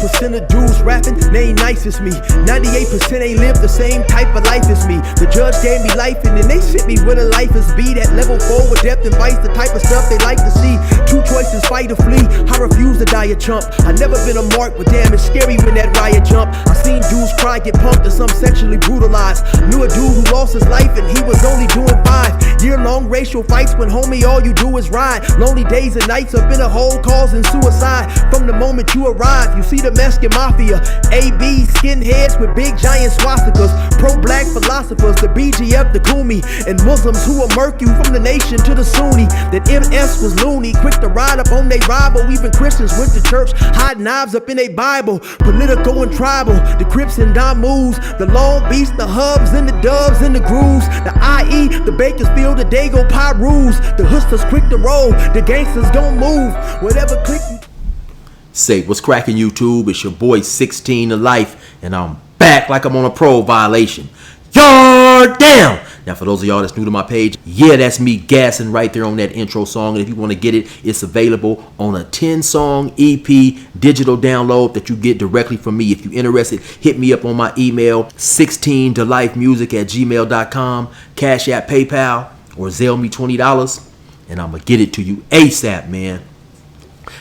1% of dudes rapping, they ain't nice as me. 98% ain't live the same type of life as me. The judge gave me life and then they sent me where the life is be. That level 4 with depth and vice, the type of stuff they like to see. Two choices, fight or flee. I refuse to die a chump. I never been a mark, but damn, it's scary when that riot jump. I seen dudes cry, get pumped, and some sexually brutalized. Knew a dude who lost his life and he was only doing 5 year-long racial fights when homie all you do is ride. Lonely days and nights up in a hole causing suicide. From the moment you arrive, you see the Mexican mafia, AB skinheads with big giant swastikas, pro-black philosophers, the BGF, the Kumi, and Muslims who will murk you from the nation to the Sunni. That MS was loony, quick to ride up on they rival. Even Christians went to church, hide knives up in a Bible. Political and tribal, the Crips and Damus, the Long Beach, the Hubs and the Dubs and the Grooves, the IE, the Bakersfield, the Dago Pyrus, the Hustlers quick to roll, the gangsters gon' move, whatever click you. Say, what's cracking YouTube? It's your boy 16 to Life, and I'm back like I'm on a parole violation. You're down! Now, for those of y'all that's new to my page, yeah, that's me gassing right there on that intro song. And if you want to get it, it's available on a 10-song EP digital download that you get directly from me. If you're interested, hit me up on my email, 16tolifemusic@gmail.com, Cash App, PayPal, or Zelle me $20, and I'm going to get it to you ASAP, man.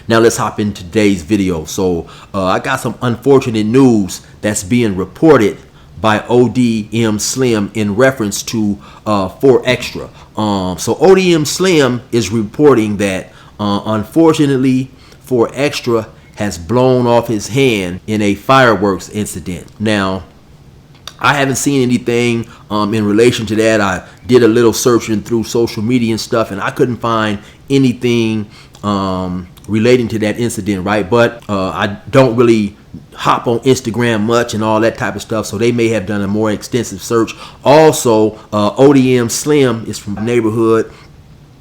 Now let's hop into today's video. So I got some unfortunate news that's being reported by ODM Slim in reference to 4XTRAZ. So ODM Slim is reporting that unfortunately 4XTRAZ has blown off his hand in a fireworks incident. Now, I haven't seen anything in relation to that. I did a little searching through social media and stuff, and I couldn't find anything relating to that incident, right? But I don't really hop on Instagram much and all that type of stuff, so they may have done a more extensive search. Also, ODM Slim is from the neighborhood.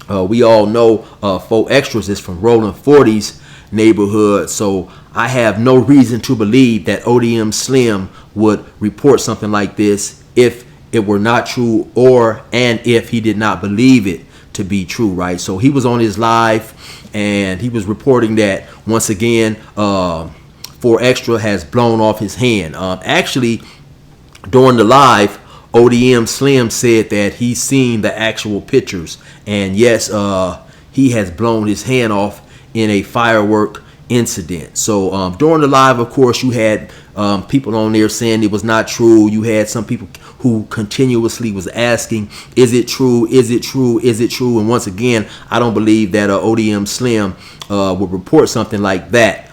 We all know 4XTRAZ is from Rolling 40's neighborhood, so I have no reason to believe that ODM Slim would report something like this if it were not true, and if he did not believe it to be true, right? So he was on his live and he was reporting that once again 4XTRAZ has blown off his hand. Actually, during the live, ODM Slim said that he's seen the actual pictures, and yes, he has blown his hand off in a firework incident. So during the live, of course, you had people on there saying it was not true. You had some people who continuously was asking, is it true, is it true, is it true? And once again, I don't believe that ODM Slim would report something like that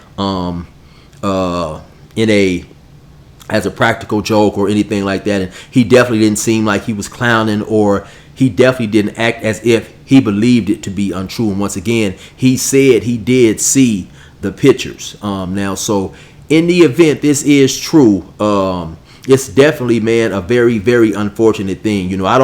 as a practical joke or anything like that. And he definitely didn't seem like he was clowning, or he definitely didn't act as if he believed it to be untrue. And once again, he said he did see the pictures. Now, so in the event this is true, it's definitely, man, a very, very unfortunate thing. You know, I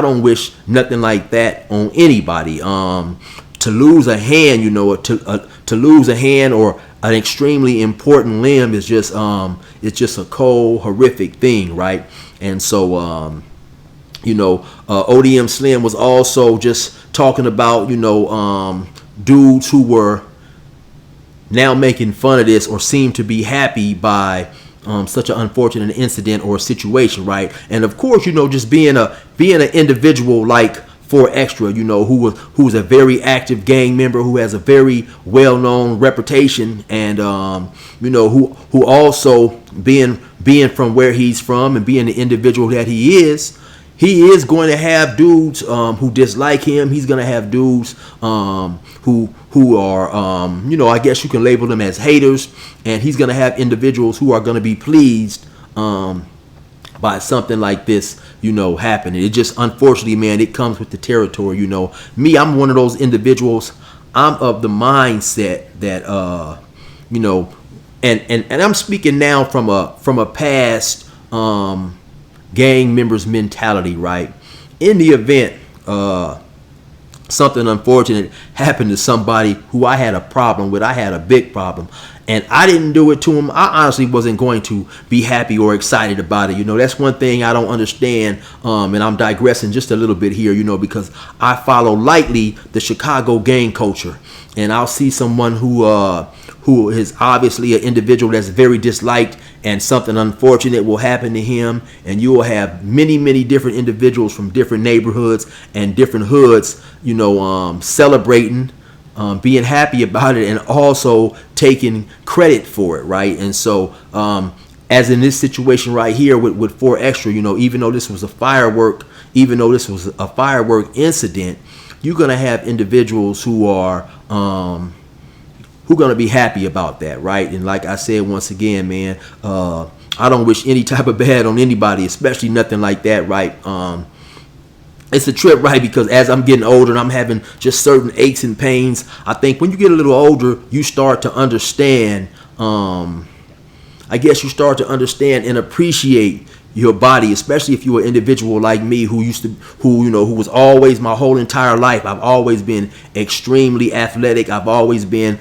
don't wish nothing like that on anybody. To lose a hand, you know, to lose a hand or an extremely important limb is just it's just a cold, horrific thing, right? And so you know, ODM Slim was also just talking about, you know, dudes who were now making fun of this or seem to be happy by such an unfortunate incident or situation, right? And of course, you know, just being an individual like 4XTRAZ, you know, who's a very active gang member, who has a very well-known reputation, and you know, who also being from where he's from and being the individual that he is going to have dudes who dislike him. He's going to have dudes who are, you know, I guess you can label them as haters. And he's going to have individuals who are going to be pleased by something like this, you know, happening. It just, unfortunately, man, it comes with the territory, you know. Me, I'm one of those individuals. I'm of the mindset that, you know, and I'm speaking now from a past gang members mentality, right? In the event something unfortunate happened to somebody who I had a problem with, I had a big problem, and I didn't do it to him, I honestly wasn't going to be happy or excited about it. You know, that's one thing I don't understand, and I'm digressing just a little bit here, you know, because I follow lightly the Chicago gang culture, and I'll see someone who who is obviously an individual that's very disliked, and something unfortunate will happen to him, and you will have many different individuals from different neighborhoods and different hoods, celebrating, being happy about it, and also taking credit for it, right? And so as in this situation right here with 4XTRA, even though this was a firework incident, you're gonna have individuals who are going to be happy about that, right? And like I said, once again, man, I don't wish any type of bad on anybody, especially nothing like that, right? It's a trip, right? Because as I'm getting older and I'm having just certain aches and pains, I think when you get a little older, you start to understand, I guess you start to understand and appreciate your body, especially if you're an individual like me who was always, my whole entire life, I've always been extremely athletic. I've always been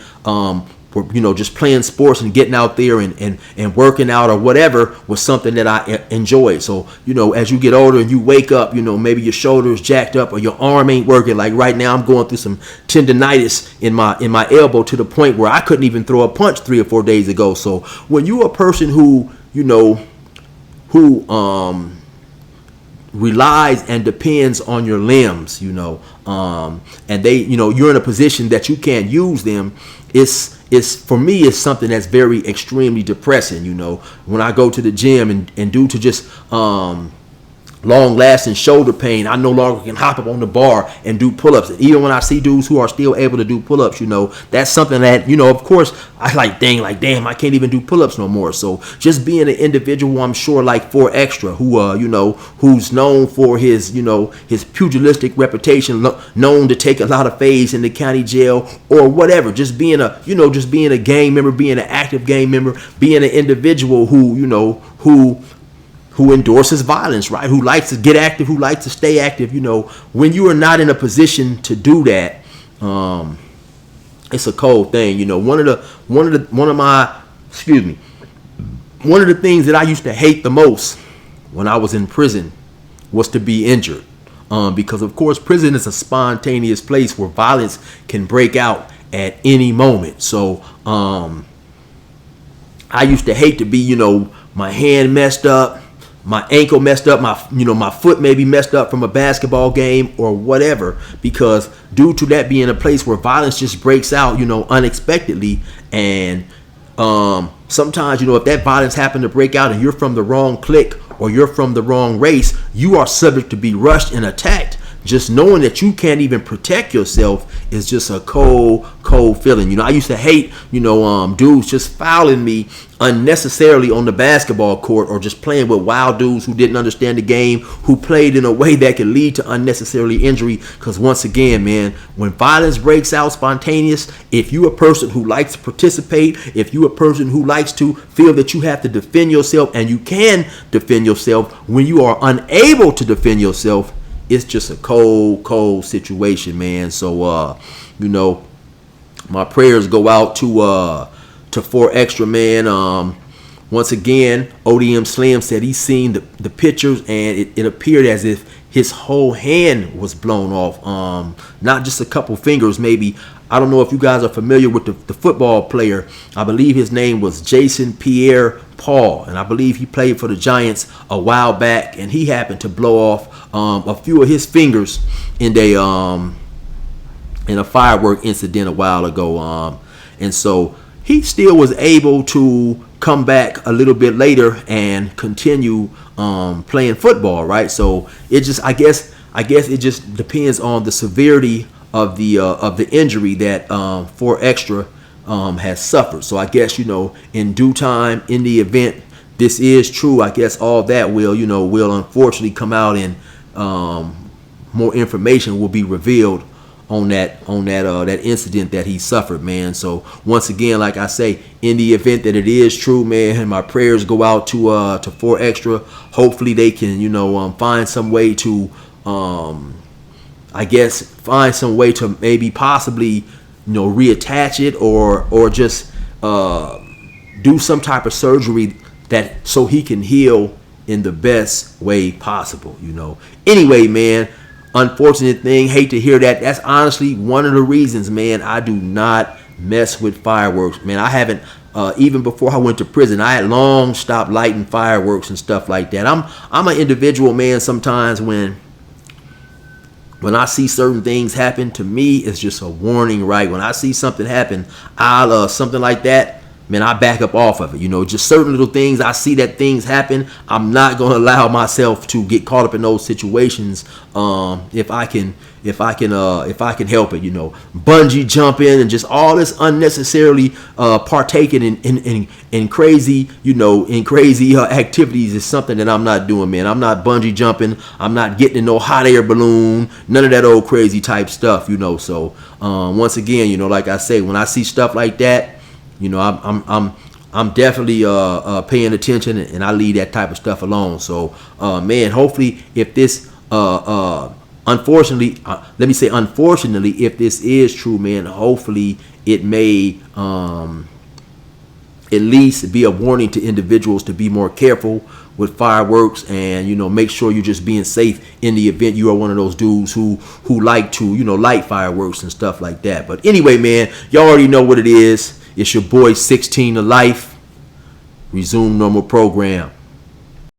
just playing sports and getting out there and working out or whatever was something that I enjoyed. So as you get older and you wake up, maybe your shoulder is jacked up or your arm ain't working. Like right now I'm going through some tendonitis in my elbow to the point where I couldn't even throw a punch 3 or 4 days ago. So when you're a person who relies and depends on your limbs, and they, you're in a position that you can't use them, it's for me, it's something that's very extremely depressing. When I go to the gym and due to just long-lasting shoulder pain, I no longer can hop up on the bar and do pull-ups. And even when I see dudes who are still able to do pull-ups, that's something that, of course, I like, damn, I can't even do pull-ups no more. So just being an individual, I'm sure, like 4XTRA, who, who's known for his, his pugilistic reputation, known to take a lot of fades in the county jail or whatever, just being a gang member, being an active gang member, being an individual who endorses violence, right? Who likes to get active, who likes to stay active. When you are not in a position to do that, it's a cold thing. One of the things that I used to hate the most when I was in prison was to be injured, because of course prison is a spontaneous place where violence can break out at any moment. So I used to hate to be, my hand messed up, my ankle messed up, my foot maybe messed up from a basketball game or whatever, because due to that being a place where violence just breaks out, unexpectedly, and sometimes, if that violence happened to break out and you're from the wrong clique or you're from the wrong race, you are subject to be rushed and attacked. Just knowing that you can't even protect yourself is just a cold feeling. I used to hate, dudes just fouling me unnecessarily on the basketball court, or just playing with wild dudes who didn't understand the game, who played in a way that could lead to unnecessarily injury. Because once again, man, when violence breaks out spontaneous, if you a person who likes to participate, if you a person who likes to feel that you have to defend yourself, and you can defend yourself, when you are unable to defend yourself, it's just a cold situation, man. So, my prayers go out to 4XTRA, man. Once again, ODM Slim said he's seen the pictures, and it appeared as if his whole hand was blown off. Not just a couple fingers, maybe. I don't know if you guys are familiar with the football player. I believe his name was Jason Pierre-Paul, and I believe he played for the Giants a while back, and he happened to blow off a few of his fingers in a firework incident a while ago. And so he still was able to come back a little bit later and continue playing football, right? So it just, I guess it just depends on the severity of the injury that 4XTRA has suffered. So I guess, in due time, in the event this is true, I guess all that will unfortunately come out, and more information will be revealed on that incident that he suffered, man. So once again, like I say, in the event that it is true, man, my prayers go out to 4XTRA. Hopefully they can find some way to find some way to maybe possibly reattach it, or just do some type of surgery that so he can heal in the best way possible. Anyway, man, unfortunate thing, hate to hear that. That's honestly one of the reasons, man, I do not mess with fireworks, man. I haven't even before I went to prison, I had long stopped lighting fireworks and stuff like that. I'm an individual, man. Sometimes when I see certain things happen, to me, it's just a warning, right? When I see something happen, I'll something like that, man, I back up off of it. You know, just certain little things. I see that things happen. I'm not gonna allow myself to get caught up in those situations. If I can help it, you know, bungee jumping and just all this unnecessarily partaking in crazy, you know, in crazy activities is something that I'm not doing, man. I'm not bungee jumping. I'm not getting in no hot air balloon. None of that old crazy type stuff, you know. So once again, you know, like I say, when I see stuff like that, you know, I'm definitely paying attention, and I leave that type of stuff alone. So man, hopefully, if this unfortunately, if this is true, man, hopefully it may at least be a warning to individuals to be more careful with fireworks, and, you know, make sure you're just being safe in the event you are one of those dudes who like to, you know, light fireworks and stuff like that. But anyway, man, y'all already know what it is. It's your boy 16 to Life. Resume normal program.